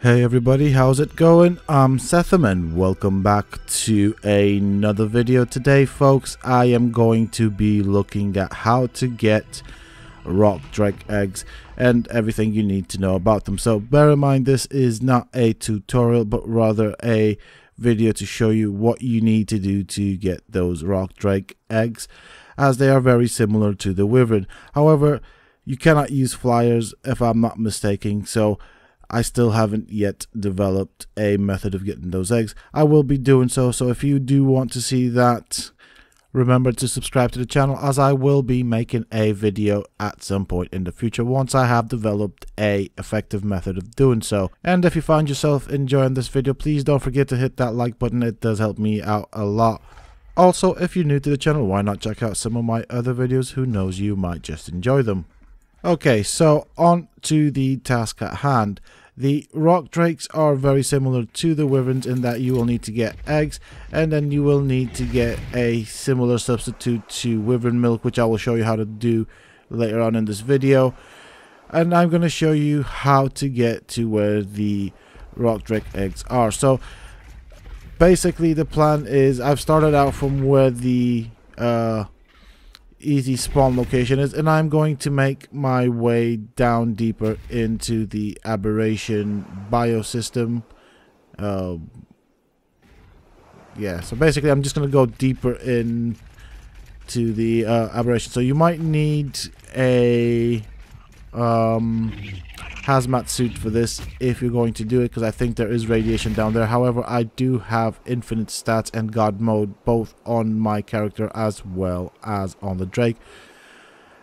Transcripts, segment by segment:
Hey everybody, how's it going? I'm Sethum and welcome back to another video. Today folks, I am going to be looking at how to get rock drake eggs and everything you need to know about them. So bear in mind, this is not a tutorial but rather a video to show you what you need to do to get those rock drake eggs, as they are very similar to the wyvern. However, you cannot use flyers if I'm not mistaken, so I still haven't yet developed a method of getting those eggs. I will be doing so if you do want to see that, remember to subscribe to the channel, as I will be making a video at some point in the future once I have developed a effective method of doing so. And if you find yourself enjoying this video, please don't forget to hit that like button. It does help me out a lot. Also, if you're new to the channel, why not check out some of my other videos? Who knows, you might just enjoy them. Okay, so on to the task at hand. The rock drakes are very similar to the wyverns in that you will need to get eggs, and then you will need to get a similar substitute to wyvern milk, which I will show you how to do later on in this video. And I'm going to show you how to get to where the rock drake eggs are. So basically the plan is, I've started out from where the easy spawn location is, and I'm going to make my way down deeper into the aberration biosystem. Yeah, so basically I'm just going to go deeper in to the aberration. So you might need a hazmat suit for this if you're going to do it, because I think there is radiation down there. However, I do have infinite stats and god mode both on my character as well as on the drake,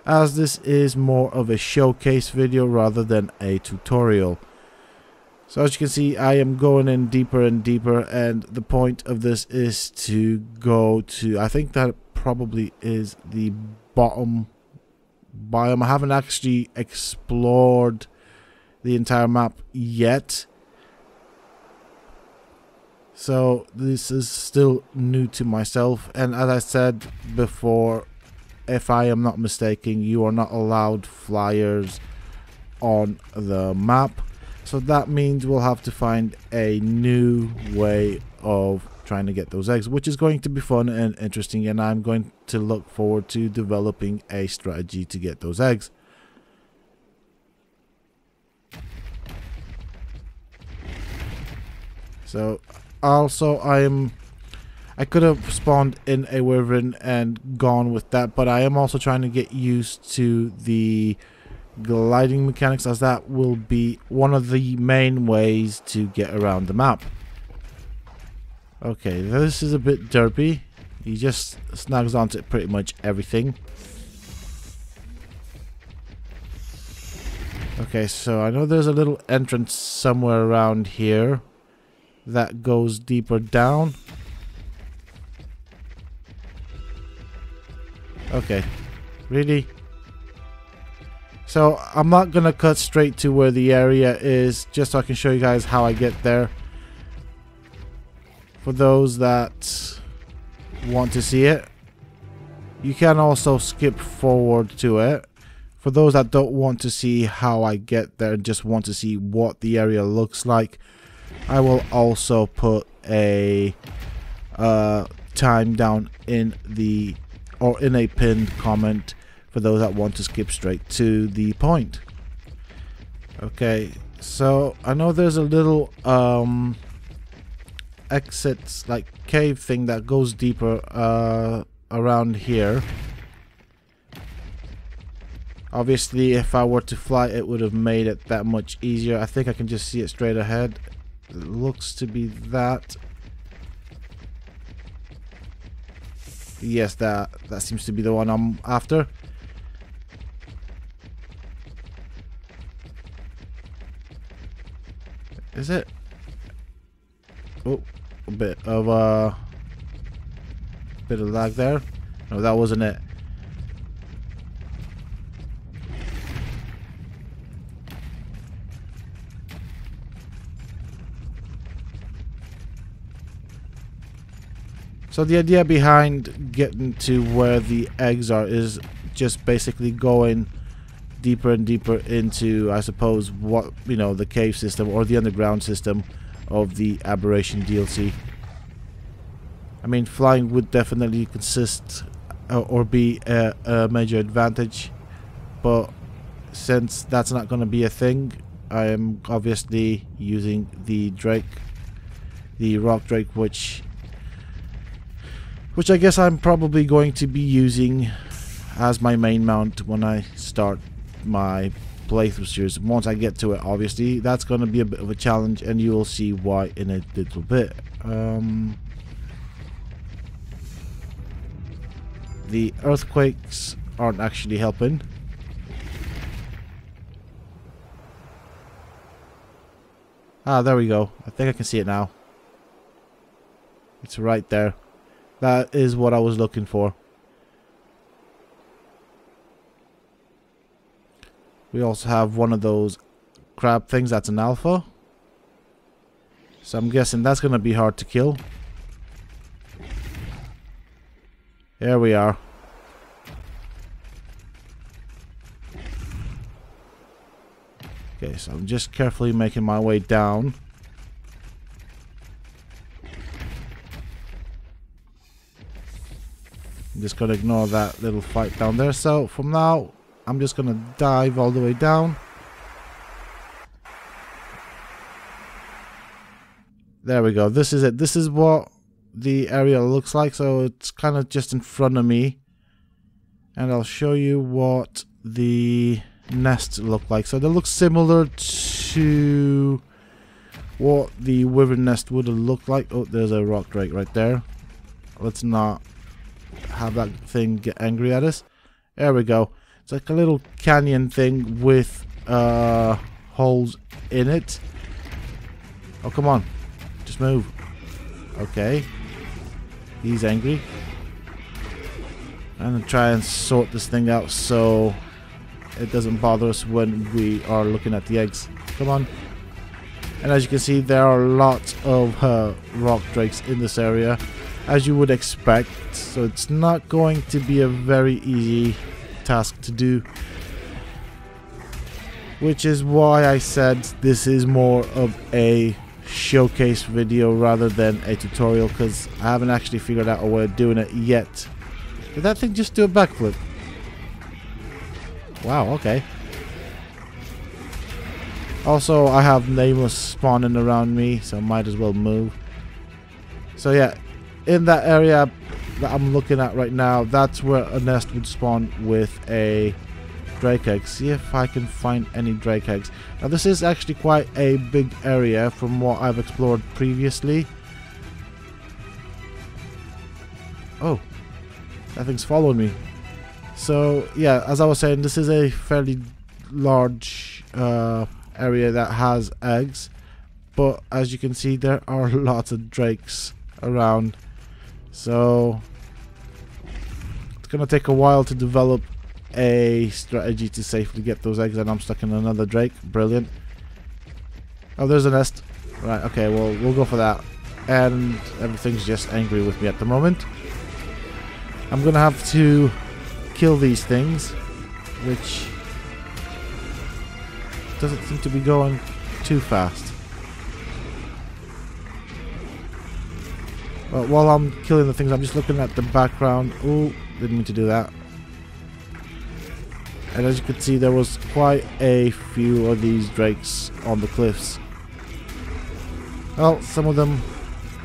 as this is more of a showcase video rather than a tutorial. So as you can see, I am going in deeper and deeper, and the point of this is to go to, I think that probably is the bottom biome. I haven't actually explored the entire map yet, so this is still new to myself. And as I said before, if I am not mistaken, you are not allowed flyers on the map, so that means we'll have to find a new way of trying to get those eggs, which is going to be fun and interesting, and I'm going to look forward to developing a strategy to get those eggs. So also I could have spawned in a wyvern and gone with that, but I am also trying to get used to the gliding mechanics, as that will be one of the main ways to get around the map. Okay, this is a bit derpy. He just snags onto pretty much everything. Okay, so I know there's a little entrance somewhere around here that goes deeper down. Okay, really? So I'm not gonna cut straight to where the area is, just so I can show you guys how I get there, for those that want to see it. You can also skip forward to it for those that don't want to see how I get there and just want to see what the area looks like. I will also put a time down in the in a pinned comment for those that want to skip straight to the point. Okay, so I know there's a little exits, like cave thing that goes deeper around here. Obviously if I were to fly, it would have made it that much easier. I think I can just see it straight ahead. It looks to be that. Yes, that seems to be the one I'm after. Is it? Oh, a bit of lag there. No, that wasn't it. So the idea behind getting to where the eggs are is just basically going deeper and deeper into, I suppose, what, you know, the cave system or the underground system of the Aberration DLC. I mean, flying would definitely consist or be a major advantage, but since that's not going to be a thing, I am obviously using the Drake, the Rock Drake, which I guess I'm probably going to be using as my main mount when I start my playthrough series. Once I get to it, obviously, that's going to be a bit of a challenge, and you will see why in a little bit. The earthquakes aren't actually helping. Ah, there we go. I think I can see it now. It's right there. That is what I was looking for. We also have one of those crab things. That's an alpha. So I'm guessing that's going to be hard to kill. There we are. Okay, so I'm just carefully making my way down. I'm just going to ignore that little fight down there. So from now, I'm just going to dive all the way down. There we go. This is it. This is what the area looks like. So it's kind of just in front of me. And I'll show you what the nests look like. So they look similar to what the wyvern nest would have looked like. Oh, there's a rock drake right there. Let's not have that thing get angry at us. There we go. It's like a little canyon thing with holes in it. Oh, come on. Just move. Okay. He's angry. I'm gonna try and sort this thing out so it doesn't bother us when we are looking at the eggs. Come on. And as you can see, there are lots of rock drakes in this area, as you would expect. So it's not going to be a very easy task to do, which is why I said this is more of a showcase video rather than a tutorial, because I haven't actually figured out a way of doing it yet. Did that thing just do a backflip? Wow, okay. Also, I have nameless spawning around me, so I might as well move. So yeah, in that area that I'm looking at right now, that's where a nest would spawn with a drake egg. See if I can find any drake eggs. Now this is actually quite a big area from what I've explored previously. Oh, that thing's following me. So yeah, as I was saying, this is a fairly large area that has eggs, but as you can see, there are lots of drakes around. So it's gonna take a while to develop a strategy to safely get those eggs, and I'm stuck in another drake. Brilliant. Oh, there's a nest. Right, okay, well, we'll go for that. And everything's just angry with me at the moment. I'm gonna have to kill these things, which doesn't seem to be going too fast. But while I'm killing the things, I'm just looking at the background. Oh, didn't mean to do that. And as you can see, there was quite a few of these drakes on the cliffs. Well, some of them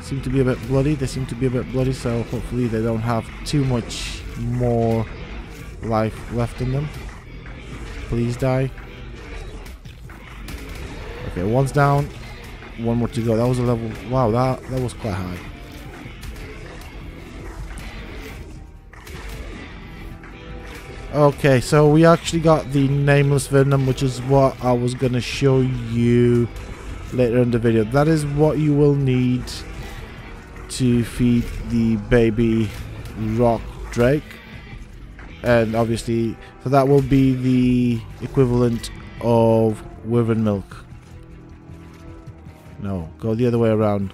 seem to be a bit bloody. They seem to be a bit bloody, so hopefully they don't have too much more life left in them. Please die. Okay, one's down. One more to go. That was a level. Wow, that was quite high. Okay, so we actually got the nameless venom, which is what I was going to show you later in the video. That is what you will need to feed the baby rock drake. And obviously, so that will be the equivalent of wyvern milk. No, go the other way around.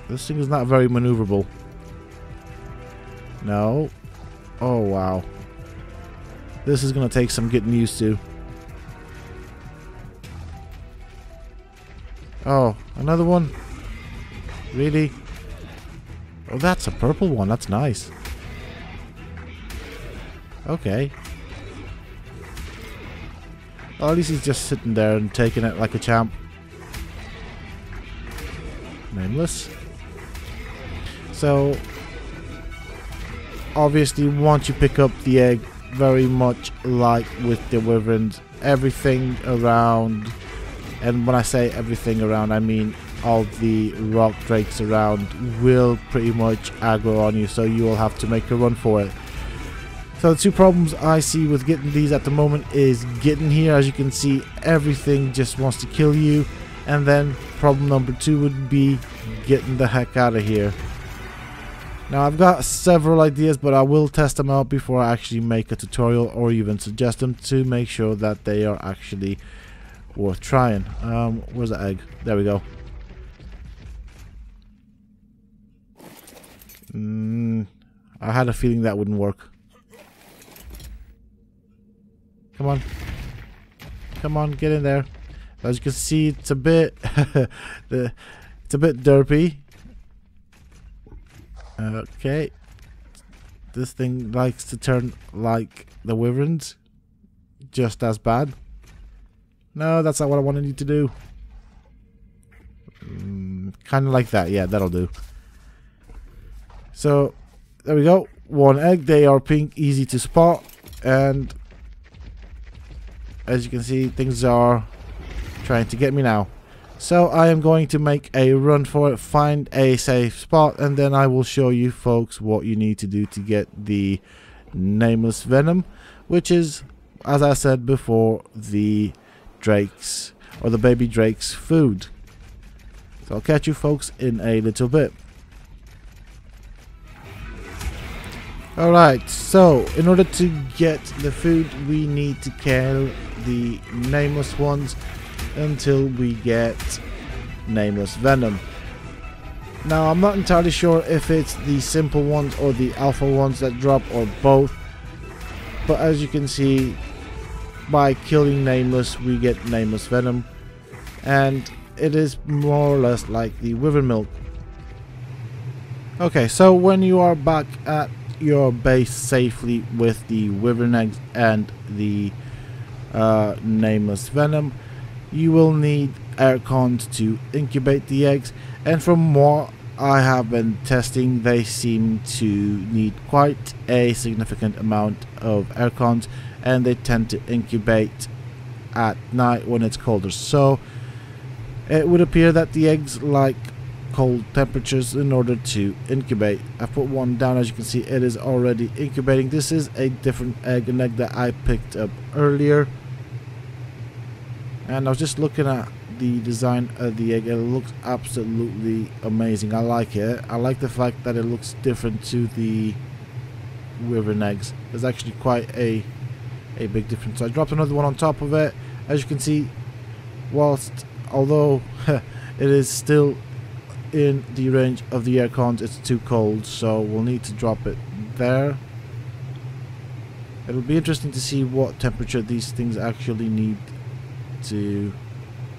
This thing is not very maneuverable. No. Oh, wow. This is going to take some getting used to. Oh, another one? Really? Oh, that's a purple one. That's nice. Okay. Well, at least he's just sitting there and taking it like a champ. Nameless. So, obviously, once you pick up the egg, very much like with the wyverns, everything around, and when I say everything around, I mean all the rock drakes around will pretty much aggro on you, so you will have to make a run for it. So the two problems I see with getting these at the moment is getting here. As you can see, everything just wants to kill you. And then problem number 2 would be getting the heck out of here. Now I've got several ideas, but I will test them out before I actually make a tutorial or even suggest them to make sure that they are actually worth trying. Where's the egg? There we go. I had a feeling that wouldn't work. Come on. Come on, get in there. As you can see, it's a bit it's a bit derpy. Okay. This thing likes to turn like the wyverns. Just as bad. No, that's not what I wanted you to do. Kind of like that. Yeah, that'll do. So, there we go. One egg. They are pink, easy to spot. And as you can see, things are trying to get me now. So I am going to make a run for it, find a safe spot, and then I will show you folks what you need to do to get the nameless venom, which is, as I said before, the drakes or the baby drakes food. So I'll catch you folks in a little bit. Alright, so in order to get the food we need to kill the nameless ones until we get nameless venom. Now I'm not entirely sure if it's the simple ones or the alpha ones that drop or both, but as you can see, by killing nameless we get nameless venom, and it is more or less like the wyvern milk. Okay, so when you are back at your base safely with the wyvern eggs and the nameless venom, you will need air cons to incubate the eggs, and from what I have been testing, they seem to need quite a significant amount of air cons, and they tend to incubate at night when it's colder. So it would appear that the eggs like cold temperatures in order to incubate. I put one down. As you can see, it is already incubating. This is a different egg, an egg that I picked up earlier, and I was just looking at the design of the egg. It looks absolutely amazing. I like it. I like the fact that it looks different to the wyvern eggs. There's actually quite a big difference. So I dropped another one on top of it. As you can see, although it is still in the range of the air cons, it's too cold, so we'll need to drop it there. It'll be interesting to see what temperature these things actually need to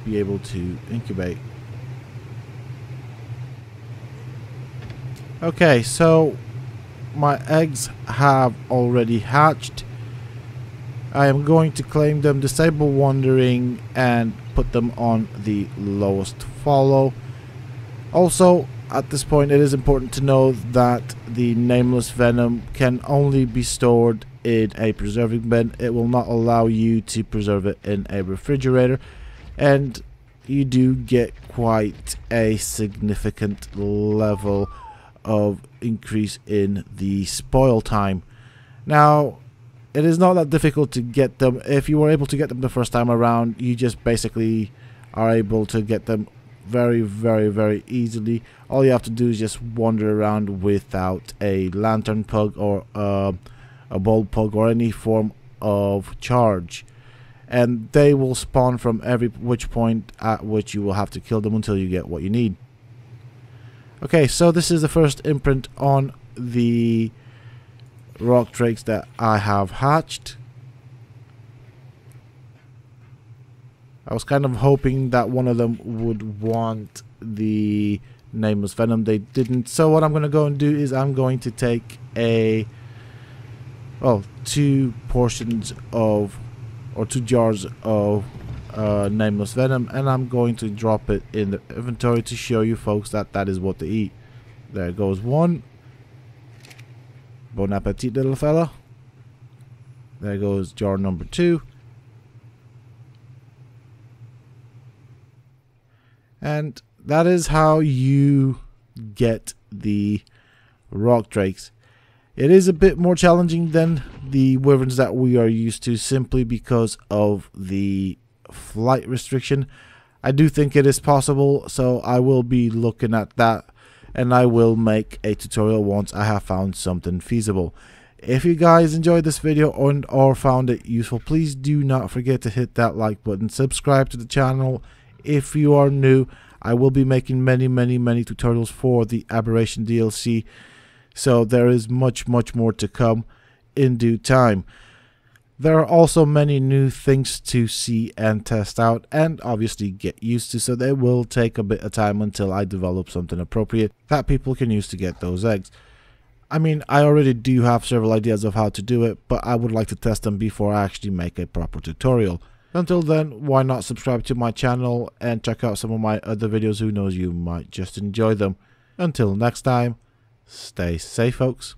be able to incubate. Okay, so my eggs have already hatched. I am going to claim them, disable wandering, and put them on the lowest follow. Also, at this point, it is important to know that the nameless venom can only be stored in a preserving bin. It will not allow you to preserve it in a refrigerator, and you do get quite a significant level of increase in the spoil time. Now, it is not that difficult to get them. If you were able to get them the first time around, you just basically are able to get them very, very, very easily. All you have to do is just wander around without a lantern pug or a bulb pug or any form of charge, and they will spawn from every which point at which you will have to kill them until you get what you need. Okay, so this is the first imprint on the rock drakes that I have hatched. I was kind of hoping that one of them would want the nameless venom. They didn't. So what I'm going to go and do is I'm going to take two portions of, or 2 jars of nameless venom, and I'm going to drop it in the inventory to show you folks that that is what to eat. There goes one. Bon appetit, little fella. There goes jar number 2. And that is how you get the rock drakes. It is a bit more challenging than the wyverns that we are used to, simply because of the flight restriction. I do think it is possible, so I will be looking at that, and I will make a tutorial once I have found something feasible. If you guys enjoyed this video or found it useful, please do not forget to hit that like button. Subscribe to the channel if you are new. I will be making many tutorials for the Aberration DLC, so there is much more to come in due time. There are also many new things to see and test out, and obviously get used to, so they will take a bit of time until I develop something appropriate that people can use to get those eggs. I mean, I already do have several ideas of how to do it, but I would like to test them before I actually make a proper tutorial. Until then, why not subscribe to my channel and check out some of my other videos? Who knows, you might just enjoy them. Until next time, stay safe, folks.